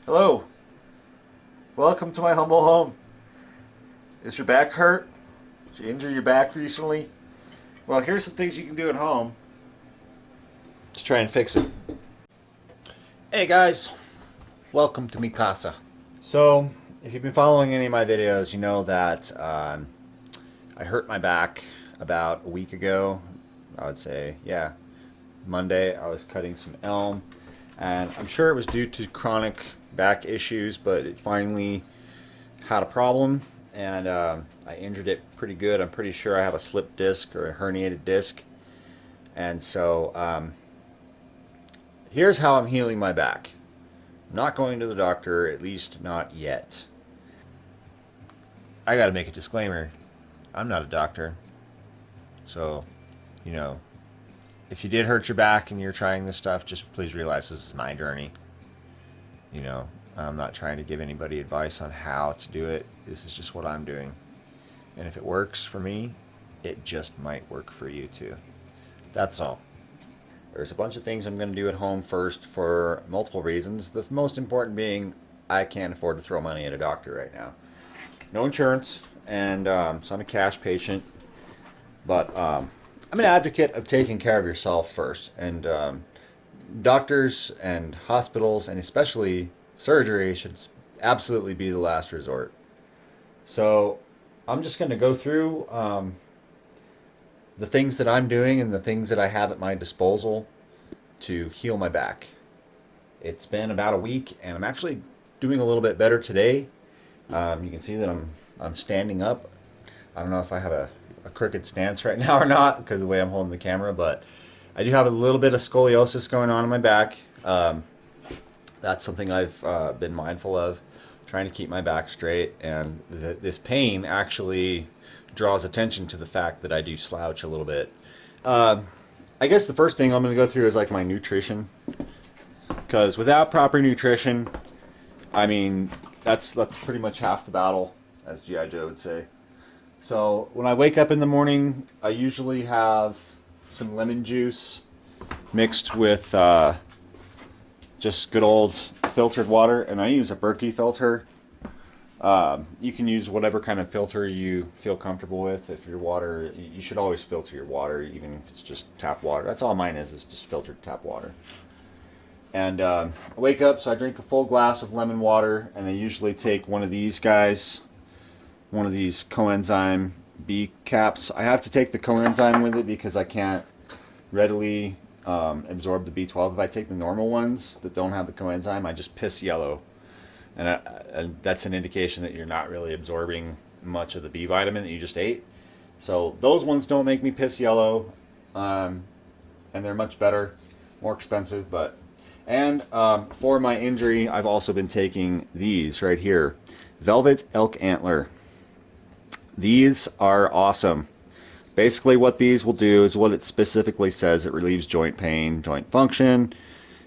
Hello, welcome to my humble home. Is your back hurt? Did you injure your back recently? Well, here's some things you can do at home to try and fix it. Hey guys, welcome to Mikasa. So, if you've been following any of my videos, you know that I hurt my back about a week ago. I would say, yeah, Monday. I was cutting some elm, and I'm sure it was due to chronic back issues, but it finally had a problem, and I injured it pretty good. I'm pretty sure I have a slipped disc or a herniated disc, and so here's how I'm healing my back. I'm not going to the doctor, at least not yet. I gotta make a disclaimer. I'm not a doctor, so you know, if you did hurt your back and you're trying this stuff, just please realize this is my journey. You know, I'm not trying to give anybody advice on how to do it. This is just what I'm doing. And if it works for me, it just might work for you too. That's all. There's a bunch of things I'm going to do at home first for multiple reasons. The most important being I can't afford to throw money at a doctor right now. No insurance, and so I'm a cash patient. But I'm an advocate of taking care of yourself first. And doctors and hospitals, and especially surgery, should absolutely be the last resort. So I'm just going to go through the things that I'm doing and the things that I have at my disposal to heal my back. It's been about a week, and I'm actually doing a little bit better today. You can see that I'm standing up. I don't know if I have a crooked stance right now or not because of the way I'm holding the camera, but I do have a little bit of scoliosis going on in my back. That's something I've been mindful of, trying to keep my back straight, and this pain actually draws attention to the fact that I do slouch a little bit. I guess the first thing I'm going to go through is like my nutrition, because without proper nutrition, I mean, that's pretty much half the battle, as G.I. Joe would say. So when I wake up in the morning, I usually have some lemon juice mixed with just good old filtered water, and I use a Berkey filter. You can use whatever kind of filter you feel comfortable with. If your water, you should always filter your water, even if it's just tap water. That's all mine is just filtered tap water. And I wake up, so I drink a full glass of lemon water, and I usually take one of these guys, one of these coenzyme B caps. I have to take the coenzyme with it because I can't readily absorb the B12. If I take the normal ones that don't have the coenzyme, I just piss yellow. And that's an indication that you're not really absorbing much of the B vitamin that you just ate. So those ones don't make me piss yellow, and they're much better, more expensive. But and for my injury, I've also been taking these right here, Velvet Elk Antler. These are awesome. Basically what these will do is what it specifically says. It relieves joint pain, joint function.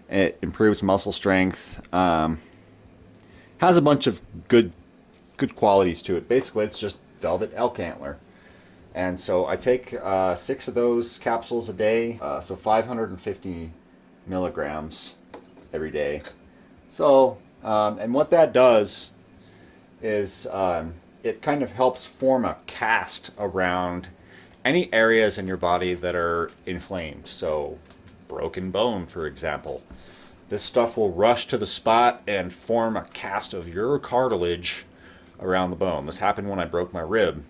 It improves muscle strength. Has a bunch of good qualities to it. Basically, it's just Velvet Elk Antler. And so I take 6 of those capsules a day, so 550 milligrams every day. So, and what that does is it kind of helps form a cast around any areas in your body that are inflamed. So, broken bone, for example. This stuff will rush to the spot and form a cast of your cartilage around the bone. This happened when I broke my rib.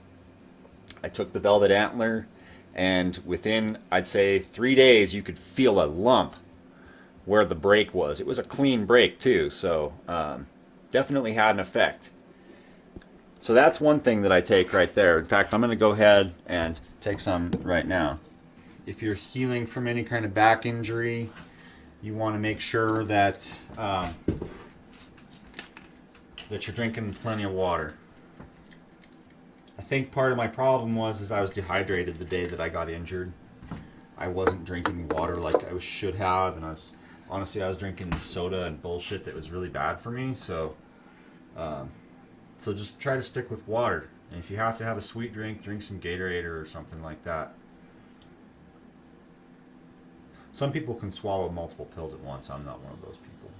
I took the Velvet Antler, and within, I'd say, 3 days, you could feel a lump where the break was. It was a clean break, too, so definitely had an effect. So that's one thing that I take right there. In fact, I'm going to go ahead and take some right now. If you're healing from any kind of back injury, you want to make sure that that you're drinking plenty of water. I think part of my problem was I was dehydrated the day that I got injured. I wasn't drinking water like I should have, and I was drinking soda and bullshit that was really bad for me. So just try to stick with water. And if you have to have a sweet drink, drink some Gatorade or something like that. Some people can swallow multiple pills at once. I'm not one of those people.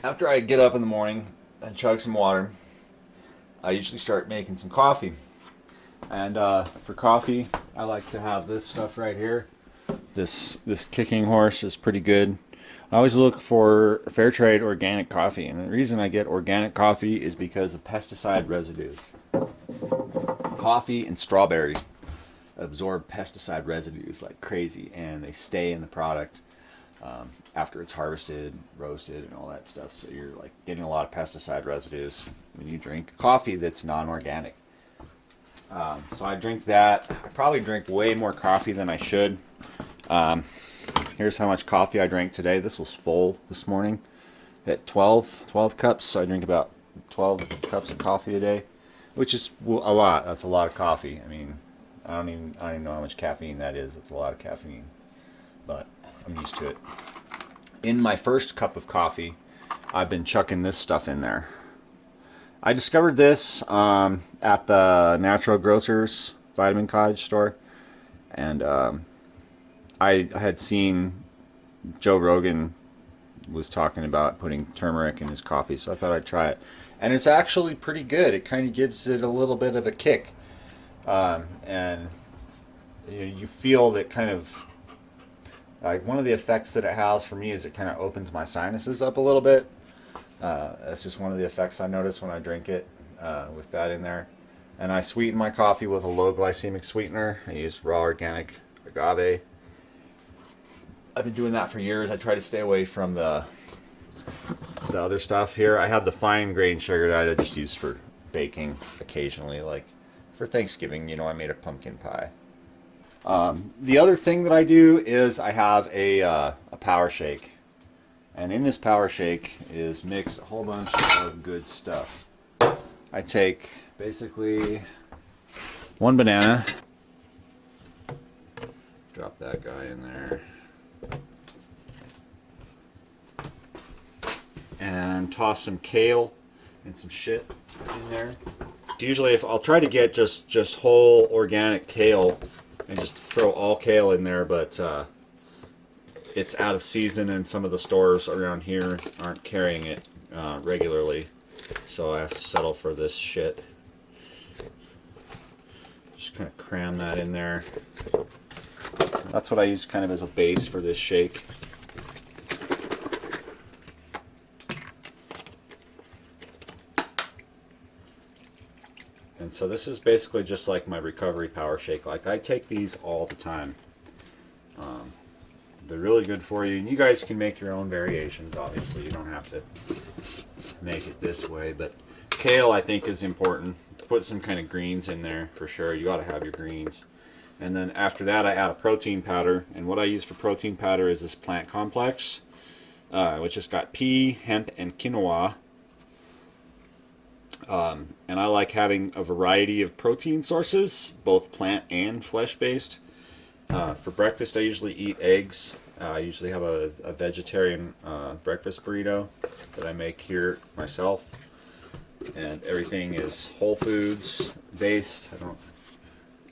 After I get up in the morning and chug some water, I usually start making some coffee. And for coffee, I like to have this stuff right here. This Kicking Horse is pretty good. I always look for fair trade organic coffee, and the reason I get organic coffee is because of pesticide residues. Coffee and strawberries absorb pesticide residues like crazy, and they stay in the product after it's harvested, roasted, and all that stuff. So you're like getting a lot of pesticide residues when you drink coffee that's non-organic. So I drink that. I probably drink way more coffee than I should. Here's how much coffee I drank today. This was full this morning at 12 cups. So I drink about 12 cups of coffee a day, which is a lot. That's a lot of coffee. I mean, I don't even know how much caffeine that is. It's a lot of caffeine, but I'm used to it. In my first cup of coffee, I've been chucking this stuff in there. I discovered this at the Natural Grocers Vitamin Cottage store, and I had seen Joe Rogan was talking about putting turmeric in his coffee, so I thought I'd try it. And it's actually pretty good. It kind of gives it a little bit of a kick. And you feel that kind of, like, one of the effects that it has for me is it kind of opens my sinuses up a little bit. That's just one of the effects I notice when I drink it with that in there. And I sweeten my coffee with a low glycemic sweetener. I use raw organic agave. I've been doing that for years. I try to stay away from the other stuff here. I have the fine grain sugar that I just use for baking occasionally, like for Thanksgiving, I made a pumpkin pie. The other thing that I do is I have a power shake. And in this power shake is mixed a whole bunch of good stuff. I take basically one banana, drop that guy in there, and toss some kale and some shit in there. Usually I'll try to get just whole organic kale and just throw all kale in there, but it's out of season and some of the stores around here aren't carrying it regularly, so I have to settle for this shit. Just kind of cram that in there. That's what I use kind of as a base for this shake. And so this is basically just like my recovery power shake. Like, I take these all the time. They're really good for you. And you guys can make your own variations, obviously. You don't have to make it this way. But kale, I think, is important. Put some kind of greens in there for sure. You got to have your greens. And then after that, I add a protein powder. And what I use for protein powder is this plant complex, which has got pea, hemp, and quinoa. And I like having a variety of protein sources, both plant and flesh-based. For breakfast, I usually eat eggs. I usually have a vegetarian breakfast burrito that I make here myself. And everything is whole foods based.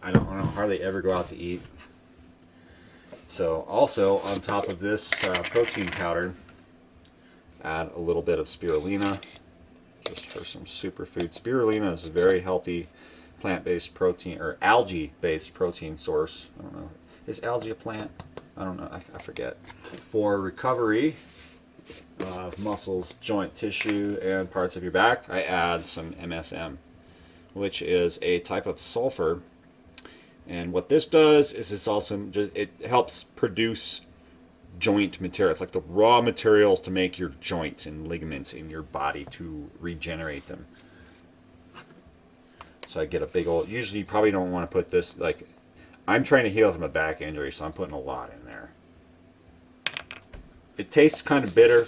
I don't hardly ever go out to eat. So also on top of this protein powder, add a little bit of spirulina, just for some superfood. Spirulina is a very healthy plant-based protein, or algae-based protein source. I don't know. Is algae a plant? I don't know. I forget. For recovery of muscles, joint tissue, and parts of your back, I add some MSM, which is a type of sulfur. And what this does is it helps produce joint material. It's like the raw materials to make your joints and ligaments in your body to regenerate them. So I get a big old, usually you probably don't want to put this, like, I'm trying to heal from a back injury, so I'm putting a lot in there. It tastes kind of bitter.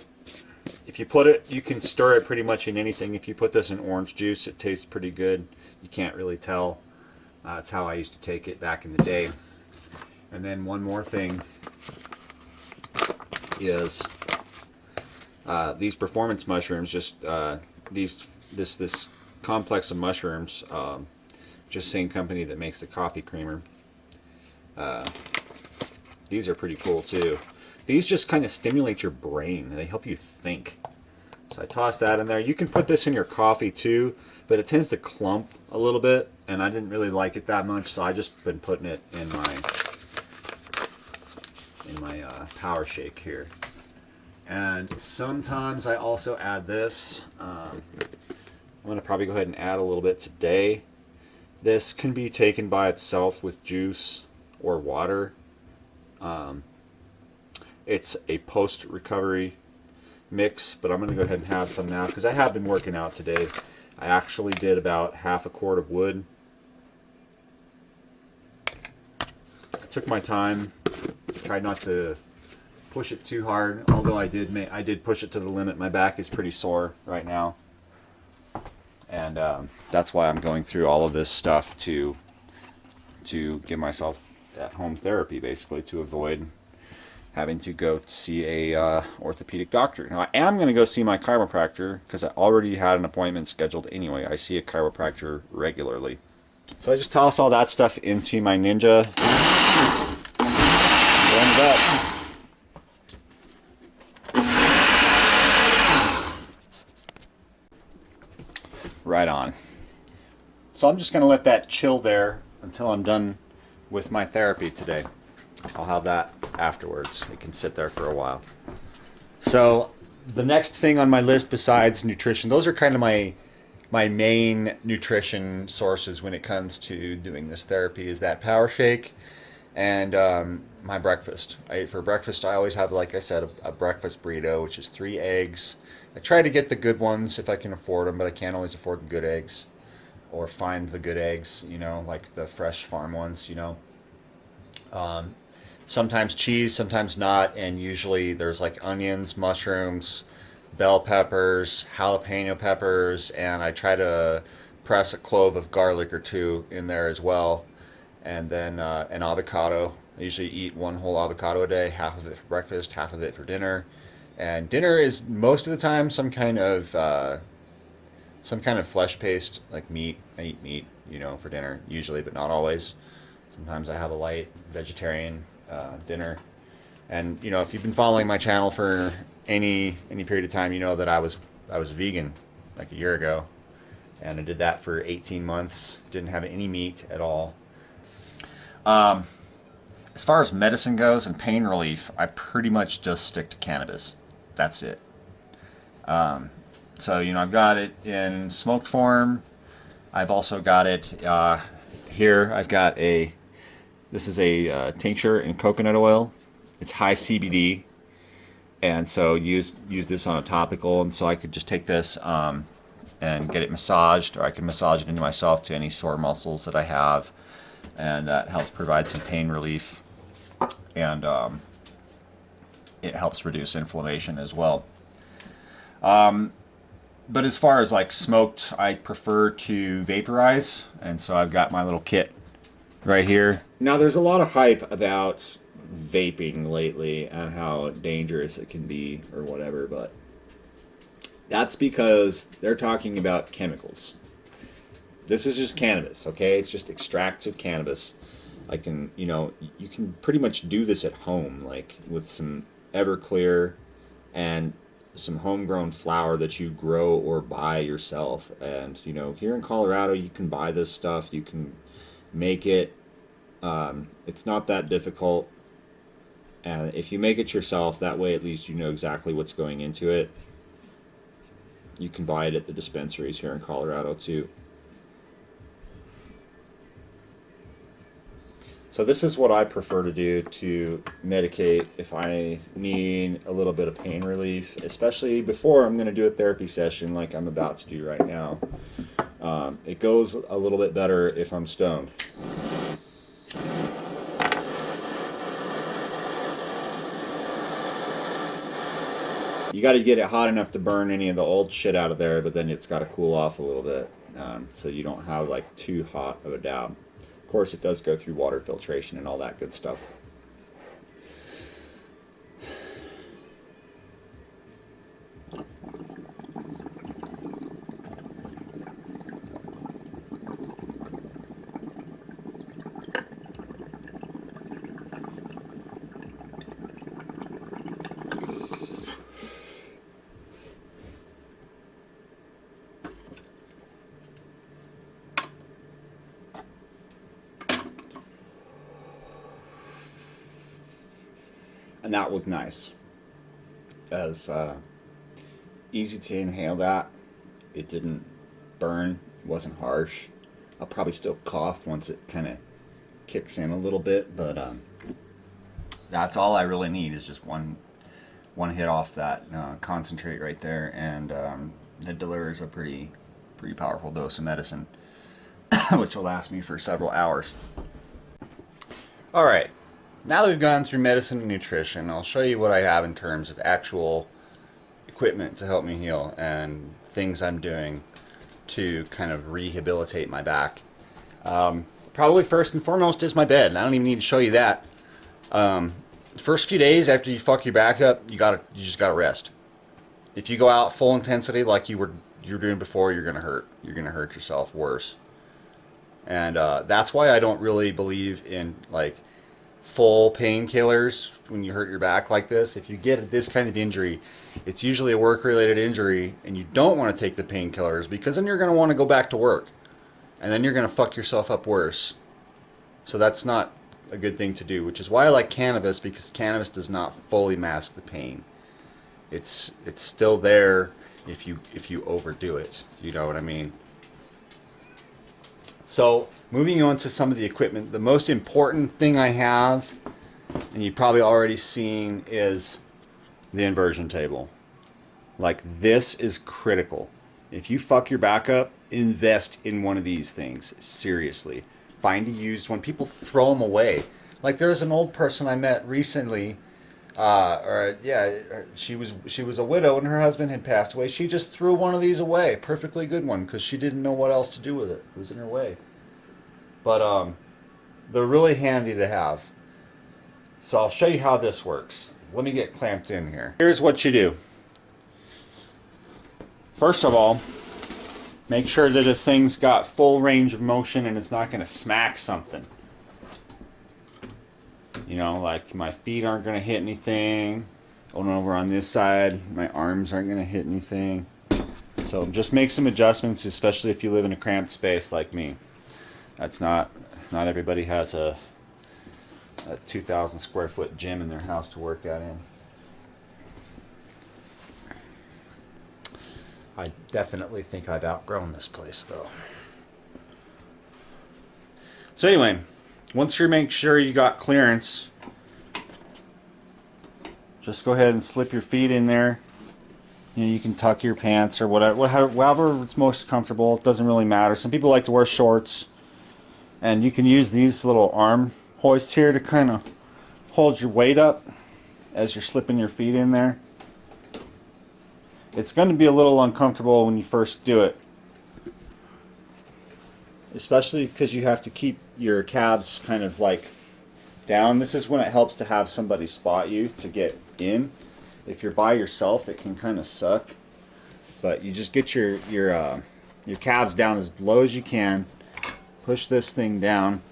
If you put it, you can stir it pretty much in anything. If you put this in orange juice, it tastes pretty good. You can't really tell. That's how I used to take it back in the day. And then one more thing is these performance mushrooms, just this complex of mushrooms, just same company that makes the coffee creamer. These are pretty cool too. these just kind of stimulate your brain. They help you think. So I toss that in there. You can put this in your coffee too, but it tends to clump a little bit, and I didn't really like it that much, so I just been putting it in my power shake here. And sometimes I also add this. I'm going to probably go ahead and add a little bit today. This can be taken by itself with juice or water. It's a post-recovery mix, but I'm going to go ahead and have some now because I have been working out today. I actually did about half a quart of wood. I took my time, tried not to push it too hard, although I did push it to the limit. My back is pretty sore right now, and that's why I'm going through all of this stuff to give myself at-home therapy, basically, to avoid having to go see a orthopedic doctor. Now, I am going to go see my chiropractor because I already had an appointment scheduled anyway. I see a chiropractor regularly. So I just toss all that stuff into my Ninja. Blend it up. Right on. So I'm just going to let that chill there until I'm done with my therapy today. I'll have that afterwards. It can sit there for a while. So the next thing on my list besides nutrition, those are kind of my main nutrition sources when it comes to doing this therapy, is that power shake and my breakfast. For breakfast, I always have, like I said, a breakfast burrito, which is 3 eggs. I try to get the good ones if I can afford them, but I can't always afford the good eggs or find the good eggs, you know, like the fresh farm ones, you know. Sometimes cheese, sometimes not, and usually there's like onions, mushrooms, bell peppers, jalapeno peppers, and I try to press a clove of garlic or two in there as well. And then an avocado. I usually eat 1 whole avocado a day, half of it for breakfast, half of it for dinner. And dinner is most of the time some kind of flesh paste, like meat. I eat meat, you know, for dinner usually, but not always. Sometimes I have a light vegetarian dinner. And you know, if you've been following my channel for any period of time, you know that I was vegan like a year ago, and I did that for 18 months. Didn't have any meat at all. As far as medicine goes and pain relief, I pretty much just stick to cannabis. That's it. So you know, I've got it in smoked form. I've also got it here. I've got this is a tincture in coconut oil. It's high CBD, and so use this on a topical. And so I could just take this and get it massaged, or I can massage it into myself to any sore muscles that I have, and that helps provide some pain relief, and it helps reduce inflammation as well. But as far as like smoked, I prefer to vaporize, and so I've got my little kit right here. Now there's a lot of hype about vaping lately and how dangerous it can be or whatever, but that's because they're talking about chemicals. This is just cannabis, okay? It's just extracts of cannabis. You know, you can pretty much do this at home, like with some Everclear and some homegrown flower that you grow or buy yourself. And you know, here in Colorado you can buy this stuff, you can make it. It's not that difficult, and if you make it yourself, that way at least you know exactly what's going into it. You can buy it at the dispensaries here in Colorado too. So this is what I prefer to do to medicate if I need a little bit of pain relief, especially before I'm going to do a therapy session like I'm about to do right now. It goes a little bit better if I'm stoned. You got to get it hot enough to burn any of the old shit out of there, but then it's got to cool off a little bit, so you don't have like too hot of a dab. Of course, it does go through water filtration and all that good stuff. and that was nice. As easy to inhale that. It didn't burn, it wasn't harsh. I'll probably still cough once it kind of kicks in a little bit, but that's all I really need is just one hit off that concentrate right there, and it delivers a pretty powerful dose of medicine, which will last me for several hours. All right, now that we've gone through medicine and nutrition, I'll show you what I have in terms of actual equipment to help me heal and things I'm doing to kind of rehabilitate my back. Probably first and foremost is my bed, and I don't even need to show you that. First few days after you fuck your back up, you just gotta rest. If you go out full intensity like you're doing before, you're gonna hurt. You're gonna hurt yourself worse. And that's why I don't really believe in like full painkillers when you hurt your back like this. If you get this kind of injury, it's usually a work-related injury, and you don't want to take the painkillers because then you're going to want to go back to work, and then you're going to fuck yourself up worse. So that's not a good thing to do, which is why I like cannabis, because cannabis does not fully mask the pain. It's still there if you overdo it. You know what I mean? So moving on to some of the equipment, the most important thing I have, and you've probably already seen, is the inversion table. Like, this is critical. If you fuck your back up, invest in one of these things. Seriously. Find a used one. People throw them away. Like, there's an old person I met recently, she was a widow and her husband had passed away. She just threw one of these away, perfectly good one, because she didn't know what else to do with it. It was in her way. But they're really handy to have. So I'll show you how this works. Let me get clamped in here. Here's what you do. First of all, make sure that this thing's got full range of motion and it's not going to smack something. You know, like my feet aren't going to hit anything. Going over on this side, my arms aren't going to hit anything. So just make some adjustments, especially if you live in a cramped space like me. That's not everybody has a 2,000 square foot gym in their house to work out in. I definitely think I've outgrown this place though. So anyway, once you make sure you got clearance, just go ahead and slip your feet in there. You know, you can tuck your pants or whatever, however it's most comfortable. It doesn't really matter. Some people like to wear shorts, and you can use these little arm hoists here to kind of hold your weight up as you're slipping your feet in there. It's going to be a little uncomfortable when you first do it, especially because you have to keep your calves kind of like down. This is when it helps to have somebody spot you to get in. If you're by yourself, it can kind of suck, but you just get your calves down as low as you can. Push this thing down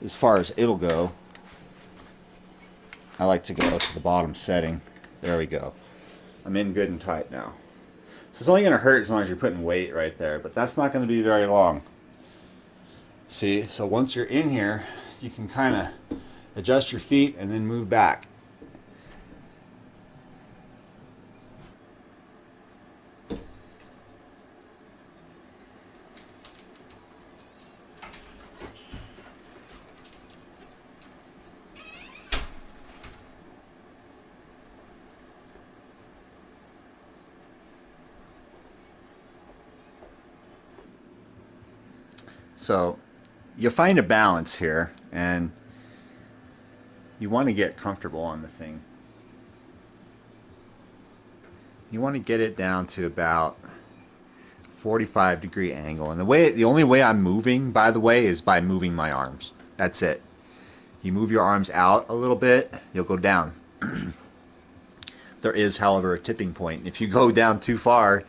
as far as it'll go. I like to go to the bottom setting. There we go. I'm in good and tight now. So it's only going to hurt as long as you're putting weight right there, but that's not going to be very long. See, so once you're in here, you can kind of adjust your feet and then move back. So you'll find a balance here, and you want to get comfortable on the thing. You want to get it down to about 45-degree angle. And the only way I'm moving, by the way, is by moving my arms. That's it. You move your arms out a little bit, you'll go down. There is, however, a tipping point. If you go down too far,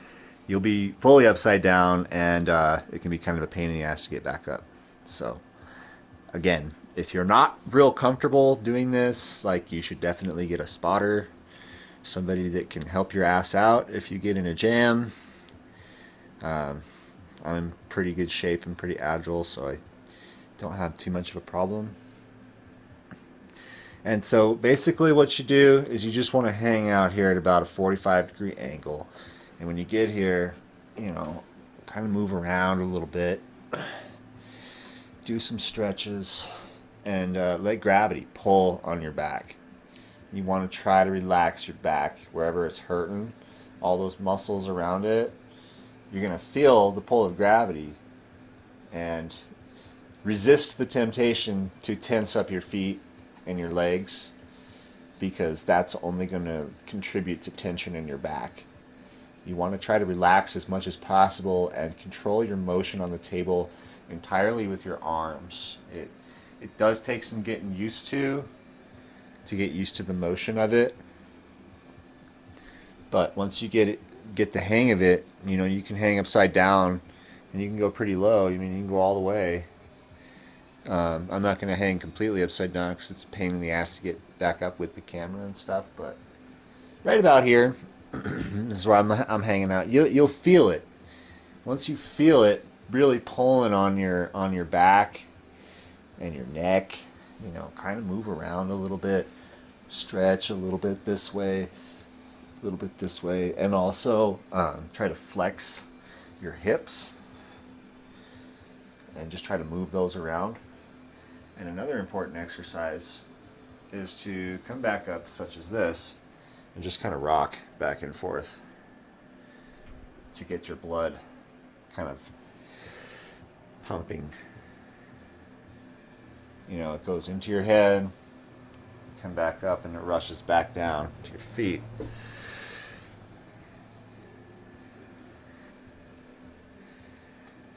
you'll be fully upside down, and it can be kind of a pain in the ass to get back up. So, again, if you're not real comfortable doing this, like, you should definitely get a spotter, somebody that can help your ass out if you get in a jam. I'm in pretty good shape and pretty agile, so I don't have too much of a problem. And so basically what you do is you just want to hang out here at about a 45-degree angle. And when you get here, you know, kind of move around a little bit, do some stretches, and let gravity pull on your back. You want to try to relax your back wherever it's hurting, all those muscles around it. You're going to feel the pull of gravity and resist the temptation to tense up your feet and your legs, because that's only going to contribute to tension in your back. You want to try to relax as much as possible and control your motion on the table entirely with your arms. It does take some getting used to get used to the motion of it. But once you get the hang of it, you know, you can hang upside down and you can go pretty low. I mean, you can go all the way. I'm not going to hang completely upside down because it's a pain in the ass to get back up with the camera and stuff. But right about here, this is where I'm hanging out. You'll feel it. Once you feel it really pulling on your back and your neck, you know, kind of move around a little bit, stretch a little bit this way, a little bit this way, and also try to flex your hips and just try to move those around. And another important exercise is to come back up such as this and just kind of rock back and forth to get your blood kind of pumping. You know, it goes into your head, come back up, and it rushes back down to your feet.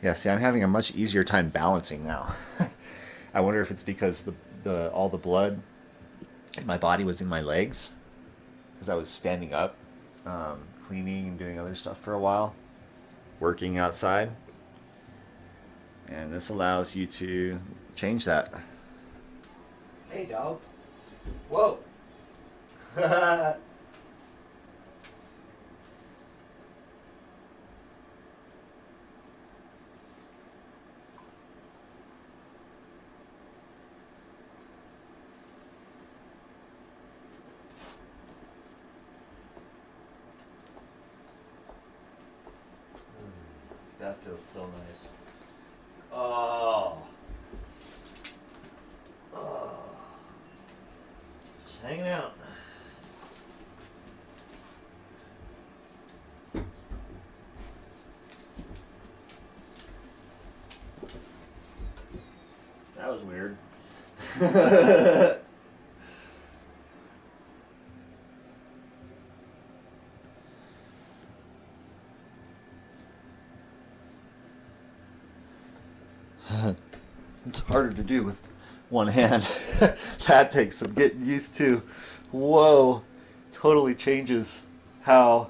Yeah, see, I'm having a much easier time balancing now. I wonder if it's because all the blood in my body was in my legs, because I was standing up, cleaning and doing other stuff for a while, working outside. And this allows you to change that. Hey, dog. Whoa. That feels so nice. Oh. Oh. Just hanging out. That was weird. It's harder to do with one hand. That takes some getting used to. Whoa. Totally changes how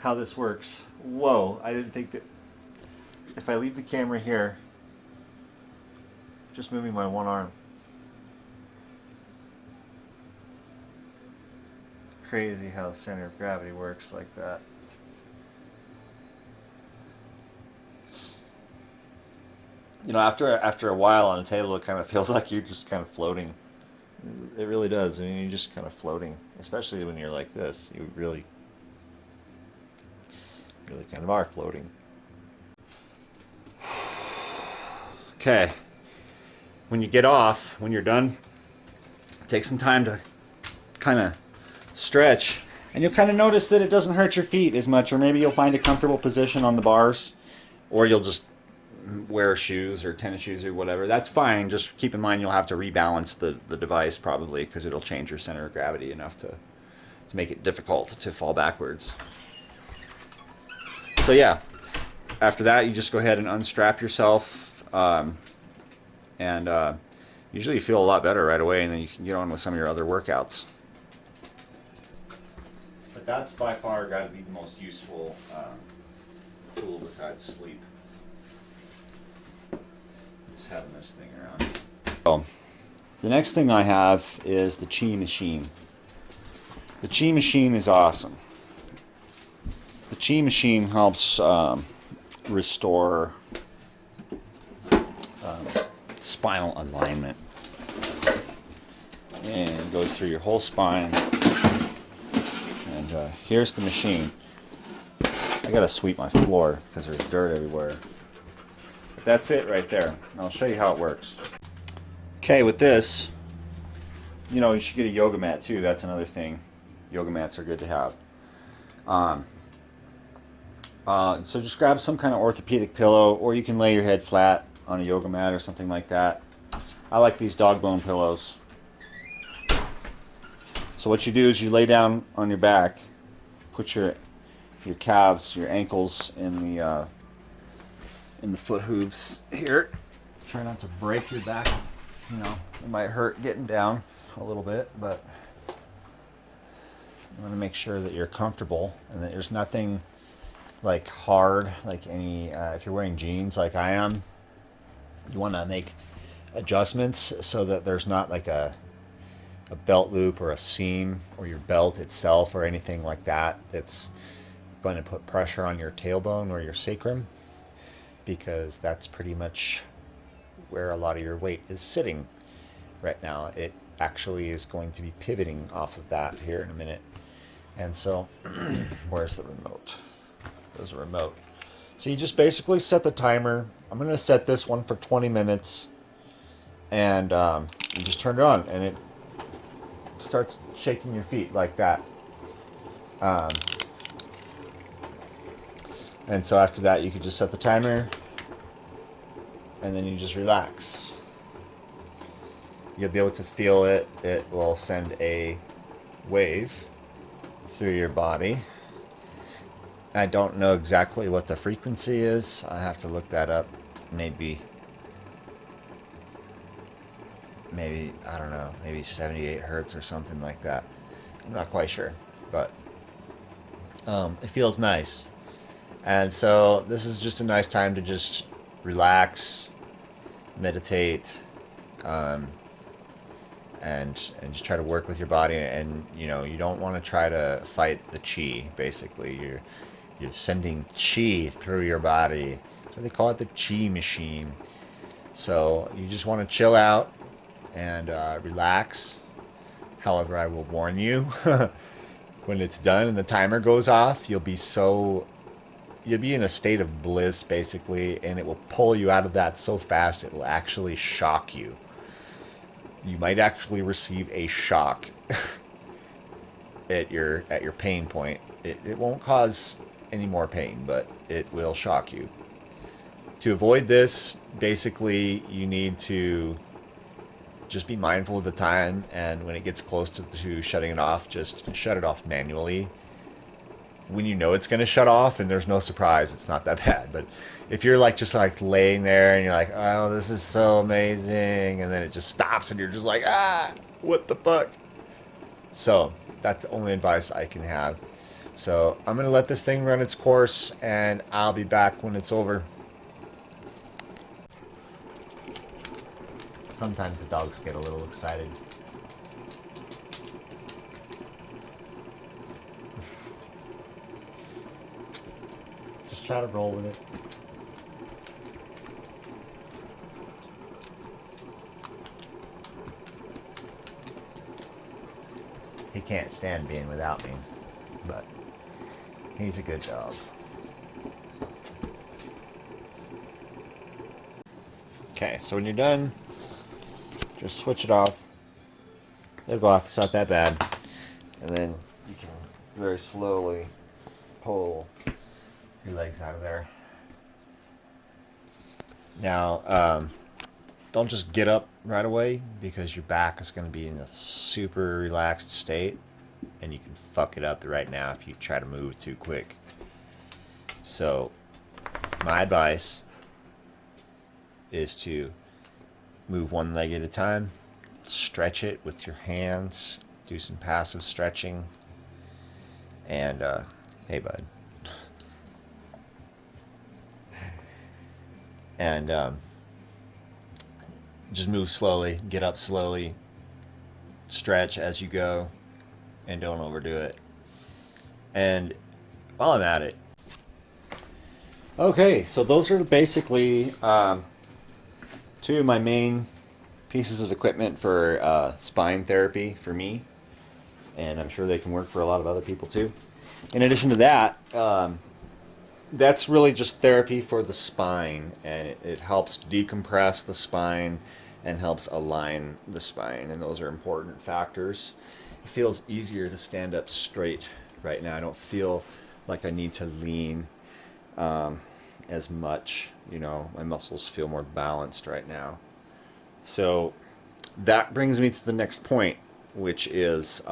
this works. Whoa. I didn't think that if I leave the camera here, just moving my one arm. Crazy how the center of gravity works like that. You know, after a while on the table, it kind of feels like you're just kind of floating. It really does. I mean, you're just kind of floating, especially when you're like this. You really kind of are floating. Okay. When you get off, when you're done, take some time to kind of stretch, and you'll kind of notice that it doesn't hurt your feet as much, or maybe you'll find a comfortable position on the bars, or you'll just wear shoes or tennis shoes or whatever. That's fine. Just keep in mind you'll have to rebalance the device probably, because it'll change your center of gravity enough to make it difficult to fall backwards. So yeah, after that you just go ahead and unstrap yourself, and usually you feel a lot better right away, and then you can get on with some of your other workouts. But that's by far got to be the most useful tool besides sleep. Just having this thing around. So, the next thing I have is the Chi Machine. The Chi Machine is awesome. The Chi Machine helps restore spinal alignment. and goes through your whole spine. And here's the machine. I gotta sweep my floor because there's dirt everywhere. But that's it right there. And I'll show you how it works. Okay, with this, you know, you should get a yoga mat too. That's another thing. Yoga mats are good to have. So just grab some kind of orthopedic pillow, or you can lay your head flat on a yoga mat or something like that. I like these dog bone pillows. So what you do is you lay down on your back, put your calves, your ankles in the foot hooves here. Try not to break your back. You know, it might hurt getting down a little bit, but you want to make sure that you're comfortable and that there's nothing like hard, like any. If you're wearing jeans like I am, you want to make adjustments so that there's not like a belt loop or a seam or your belt itself or anything like that that's going to put pressure on your tailbone or your sacrum, because that's pretty much where a lot of your weight is sitting right now. It actually is going to be pivoting off of that here in a minute. And so where's the remote? There's a remote. So you just basically set the timer. I'm going to set this one for 20 minutes, and you just turn it on and it starts shaking your feet like that. And so after that, you could just set the timer and then you just relax. You'll be able to feel it. It will send a wave through your body. I don't know exactly what the frequency is. I have to look that up. Maybe, I don't know, maybe 78 hertz or something like that. I'm not quite sure, but it feels nice. And so this is just a nice time to just relax, meditate, and just try to work with your body. And you know, you don't want to try to fight the chi. Basically, you're sending chi through your body. So they call it the chi machine. So you just want to chill out and relax. However, I will warn you, when it's done and the timer goes off, you'll be in a state of bliss, basically, and it will pull you out of that so fast it will actually shock you. You might actually receive a shock at your pain point. It won't cause any more pain, but it will shock you. To avoid this, basically, you need to just be mindful of the time, and when it gets close to shutting it off, just shut it off manually. When you know it's going to shut off and there's no surprise, it's not that bad. But if you're like just like laying there and you're like, oh, this is so amazing, and then it just stops and you're just like, ah, what the fuck? So that's the only advice I can have. So I'm going to let this thing run its course, and I'll be back when it's over. Sometimes the dogs get a little excited. Just try to roll with it. He can't stand being without me, but he's a good dog. Okay, so when you're done, just switch it off. It'll go off, it's not that bad. And then you can very slowly pull your legs out of there. Now, don't just get up right away, because your back is going to be in a super relaxed state, and you can fuck it up right now if you try to move too quick. So, my advice is to move one leg at a time, stretch it with your hands, do some passive stretching, and hey bud. And just move slowly, get up slowly, stretch as you go, and don't overdo it. And while I'm at it, okay, so those are basically two of my main pieces of equipment for spine therapy for me, and I'm sure they can work for a lot of other people too. In addition to that, that's really just therapy for the spine, and it helps decompress the spine and helps align the spine, and those are important factors. It feels easier to stand up straight right now. I don't feel like I need to lean as much. You know, my muscles feel more balanced right now. So that brings me to the next point, which is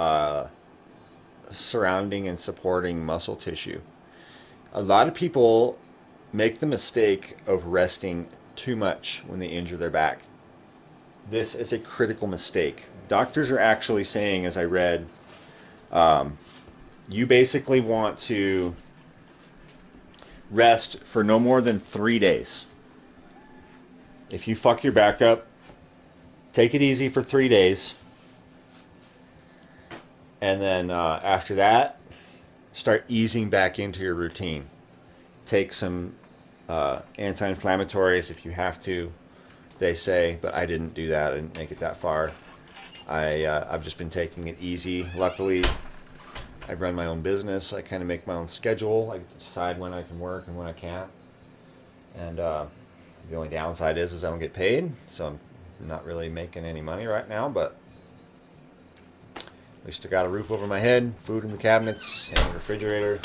surrounding and supporting muscle tissue. A lot of people make the mistake of resting too much when they injure their back. This is a critical mistake. Doctors are actually saying, as I read, you basically want to rest for no more than 3 days. If you fuck your back up, take it easy for 3 days. And then after that, start easing back into your routine. Take some anti-inflammatories if you have to, they say, but I didn't do that. I didn't make it that far. I've just been taking it easy. Luckily, I run my own business. I kind of make my own schedule. I get to decide when I can work and when I can't. And the only downside is I don't get paid, so I'm not really making any money right now, but at least I got a roof over my head, food in the cabinets, and a refrigerator.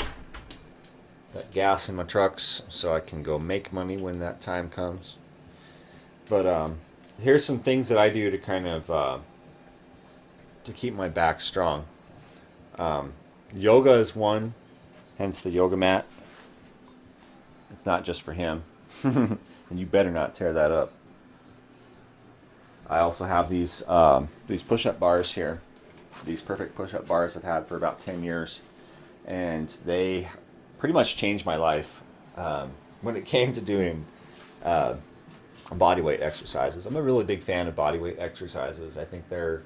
Got gas in my trucks, so I can go make money when that time comes. But here's some things that I do to kind of to keep my back strong. Yoga is one, hence the yoga mat. It's not just for him, and you better not tear that up. I also have these push-up bars here. These perfect push-up bars I've had for about 10 years, and they pretty much changed my life when it came to doing bodyweight exercises. I'm a really big fan of bodyweight exercises. I think they're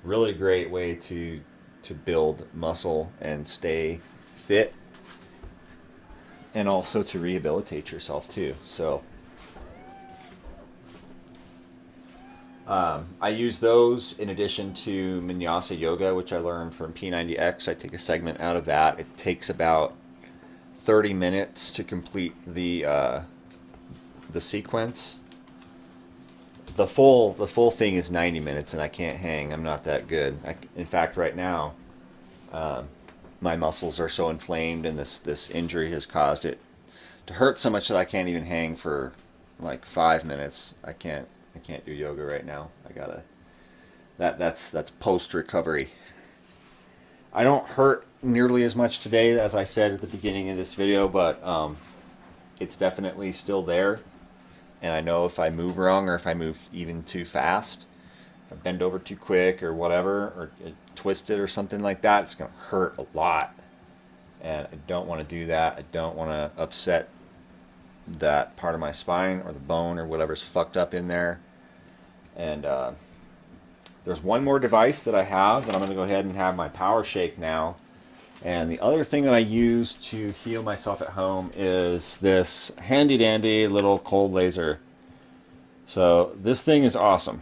really great way to build muscle and stay fit, and also to rehabilitate yourself too. So I use those in addition to Vinyasa Yoga, which I learned from P90X. I take a segment out of that. It takes about 30 minutes to complete the sequence. The full thing is 90 minutes, and I can't hang. I'm not that good. In fact, right now, my muscles are so inflamed, and this injury has caused it to hurt so much that I can't even hang for like 5 minutes. I can't do yoga right now. I gotta. That's post recovery. I don't hurt nearly as much today as I said at the beginning of this video, but it's definitely still there. And I know if I move wrong, or if I move even too fast, if I bend over too quick or whatever, or twist it or something like that, it's going to hurt a lot. And I don't want to do that. I don't want to upset that part of my spine or the bone or whatever's fucked up in there. And there's one more device that I have that I'm going to go ahead and have my Power Shake now. And the other thing that I use to heal myself at home is this handy dandy little cold laser. So this thing is awesome.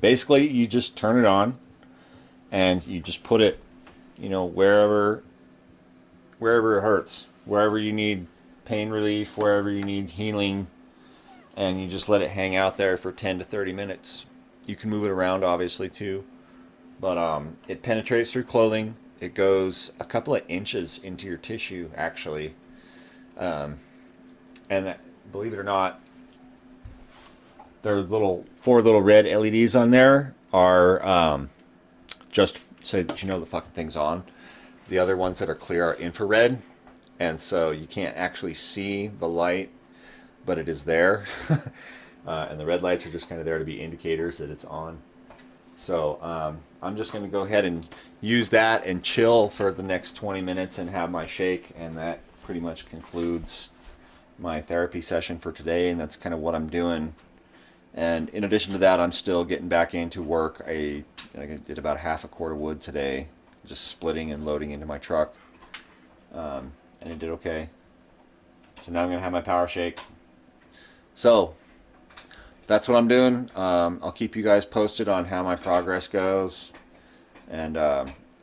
Basically, you just turn it on and you just put it, you know, wherever it hurts, wherever you need pain relief, wherever you need healing, and you just let it hang out there for 10 to 30 minutes. You can move it around obviously too, but it penetrates through clothing. It goes a couple of inches into your tissue, actually. And believe it or not, there are four little red LEDs on there are just so that you know the fucking thing's on. The other ones that are clear are infrared, and so you can't actually see the light, but it is there. And the red lights are just kind of there to be indicators that it's on. So I'm just going to go ahead and use that and chill for the next 20 minutes and have my shake, and that pretty much concludes my therapy session for today, and that's kind of what I'm doing. And in addition to that, I'm still getting back into work. I did about half a cord of wood today, just splitting and loading into my truck, and it did okay. So now I'm going to have my Power Shake. So that's what I'm doing. I'll keep you guys posted on how my progress goes, and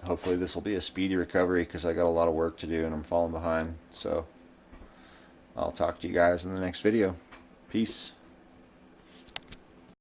hopefully this will be a speedy recovery because I got a lot of work to do and I'm falling behind. So I'll talk to you guys in the next video. Peace.